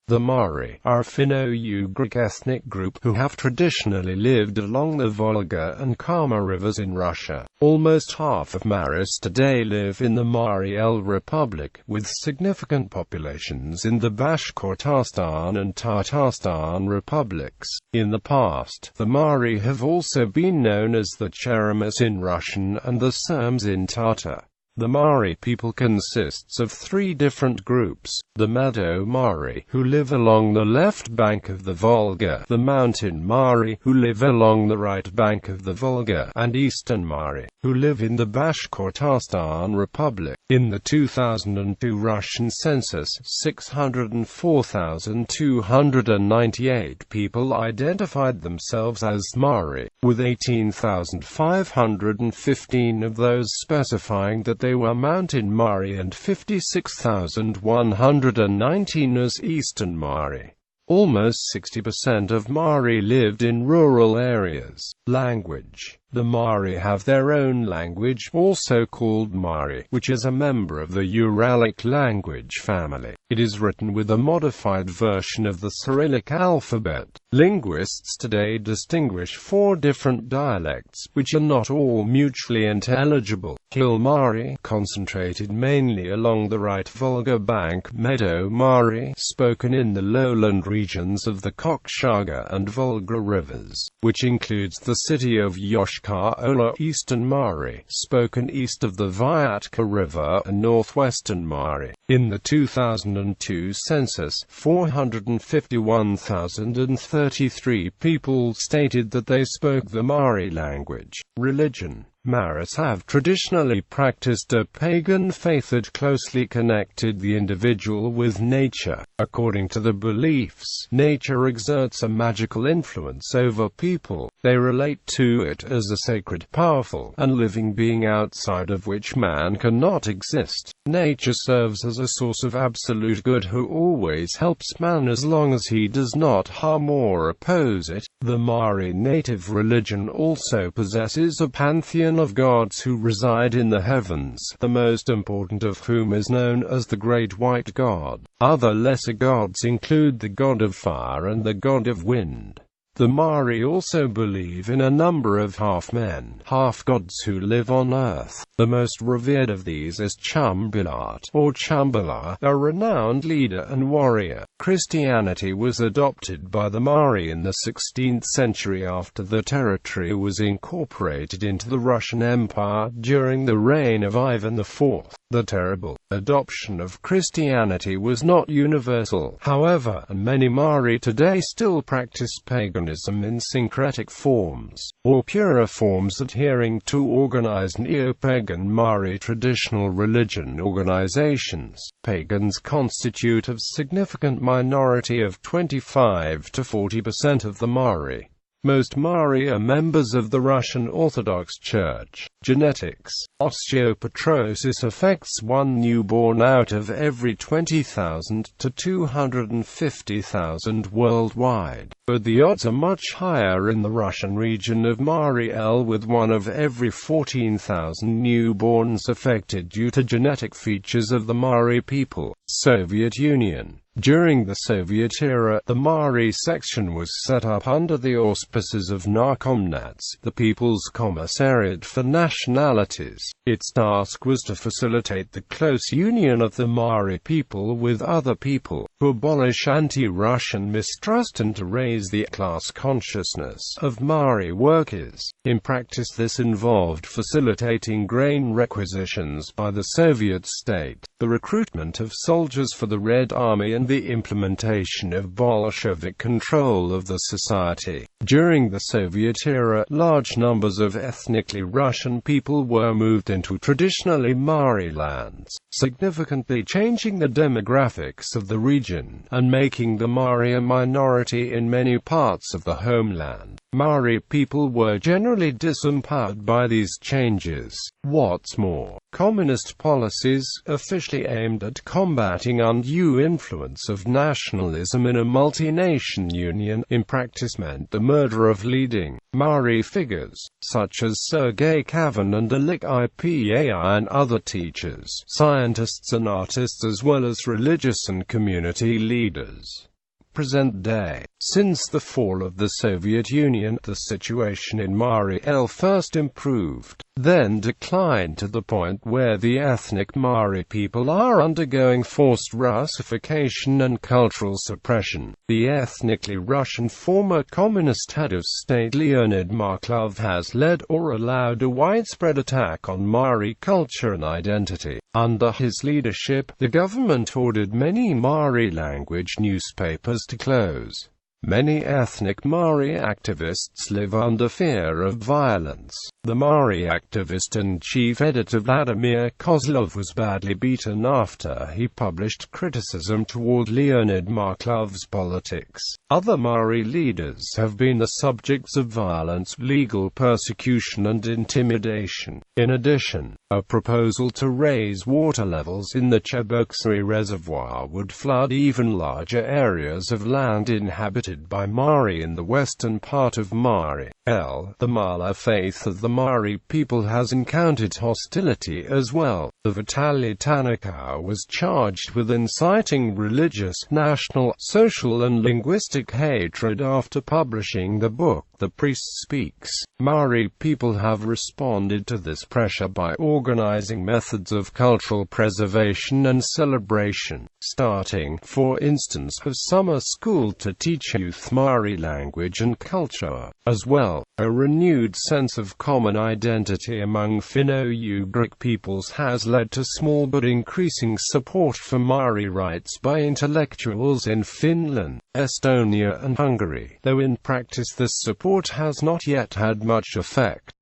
The Mari are a Finno-Ugric ethnic group who have traditionally lived along the Volga and Kama rivers in Russia. Almost half of Maris today live in the Mari Republic, with significant populations in the Bashkortostan and Tatarstan republics. In the past, the Mari have also been known as the Cheremis in Russian and the Çirmeş in Tatar. The Mari people consists of three different groups: the Meadow Mari, who live along the left bank of the Volga; the Mountain Mari, who live along the right bank of the Volga; and Eastern Mari, who live in the Bashkortostan Republic. In the 2002 Russian census, 604,298 people identified themselves as Mari, with 18,515 of those specifying that they were Mountain Mari and 56,119 as Eastern Mari. Almost 60% of Mari lived in rural areas. Language: the Mari have their own language, also called Mari, which is a member of the Uralic language family. It is written with a modified version of the Cyrillic alphabet. Linguists today distinguish four different dialects, which are not all mutually intelligible. Hill Mari, concentrated mainly along the right Volga bank; Meadow Mari, spoken in the lowland regions of the Kokshaga and Volga rivers, which includes the city of Yoshkar-Ola; Eastern Mari, spoken east of the Vyatka River; and Northwestern Mari. In the 2002 census, 451,033 people stated that they spoke the Mari language. Religion: Maris have traditionally practiced a pagan faith that closely connected the individual with nature. According to the beliefs, nature exerts a magical influence over people. They relate to it as a sacred, powerful, and living being outside of which man cannot exist. Nature serves as a source of absolute good who always helps man as long as he does not harm or oppose it. The Mari native religion also possesses a pantheon of gods who reside in the heavens, the most important of whom is known as the Great White God. Other lesser gods include the god of fire and the god of wind. The Mari also believe in a number of half-men, half-gods who live on earth. The most revered of these is Chumbilat, or Chumbala, a renowned leader and warrior. Christianity was adopted by the Mari in the 16th century after the territory was incorporated into the Russian Empire during the reign of Ivan IV. The terrible adoption of Christianity was not universal, however, and many Mari today still practice paganism in syncretic forms, or purer forms adhering to organized neo-pagan Mari traditional religion organizations. Pagans constitute a significant minority of 25 to 40% of the Mari. Most Mari are members of the Russian Orthodox Church. Genetics: osteopetrosis affects one newborn out of every 20,000 to 250,000 worldwide, but the odds are much higher in the Russian region of Mari, with one of every 14,000 newborns affected due to genetic features of the Mari people. Soviet Union: during the Soviet era, the Mari section was set up under the auspices of Narkomnats, the People's Commissariat for Nationalities. Its task was to facilitate the close union of the Mari people with other people, to abolish anti-Russian mistrust and to raise the class consciousness of Mari workers. In practice, this involved facilitating grain requisitions by the Soviet state, the recruitment of soldiers for the Red Army, and the implementation of Bolshevik control of the society. During the Soviet era, large numbers of ethnically Russian people were moved into traditionally Mari lands, significantly changing the demographics of the region, and making the Mari a minority in many parts of the homeland. Mari people were generally disempowered by these changes. What's more, communist policies, officially aimed at combating undue influence of nationalism in a multi-nation union, in practice meant the murder of leading Mari figures, such as Sergei Kavin and Alik Ipai and other teachers, scientists and artists, as well as religious and community leaders. present day. Since the fall of the Soviet Union, the situation in Mari El first improved, then declined to the point where the ethnic Mari people are undergoing forced Russification and cultural suppression. The ethnically Russian former communist head of state Leonid Marklov has led or allowed a widespread attack on Mari culture and identity. Under his leadership, the government ordered many Mari-language newspapers to close. Many ethnic Mari activists live under fear of violence. The Mari activist and chief editor Vladimir Kozlov was badly beaten after he published criticism toward Leonid Marklov's politics. Other Mari leaders have been the subjects of violence, legal persecution and intimidation. In addition, a proposal to raise water levels in the Cheboksary Reservoir would flood even larger areas of land inhabited by Mari in the western part of Mari El. The Mala faith of the Mari people has encountered hostility as well. The Vitaly Tanaka was charged with inciting religious, national, social and linguistic hatred after publishing the book The Priest Speaks. Mari people have responded to this pressure by organizing methods of cultural preservation and celebration, starting, for instance, a summer school to teach youth Mari language and culture. As well, a renewed sense of common identity among Finno-Ugric peoples has led to small but increasing support for Mari rights by intellectuals in Finland, Estonia and Hungary, though in practice this support has not yet had much effect.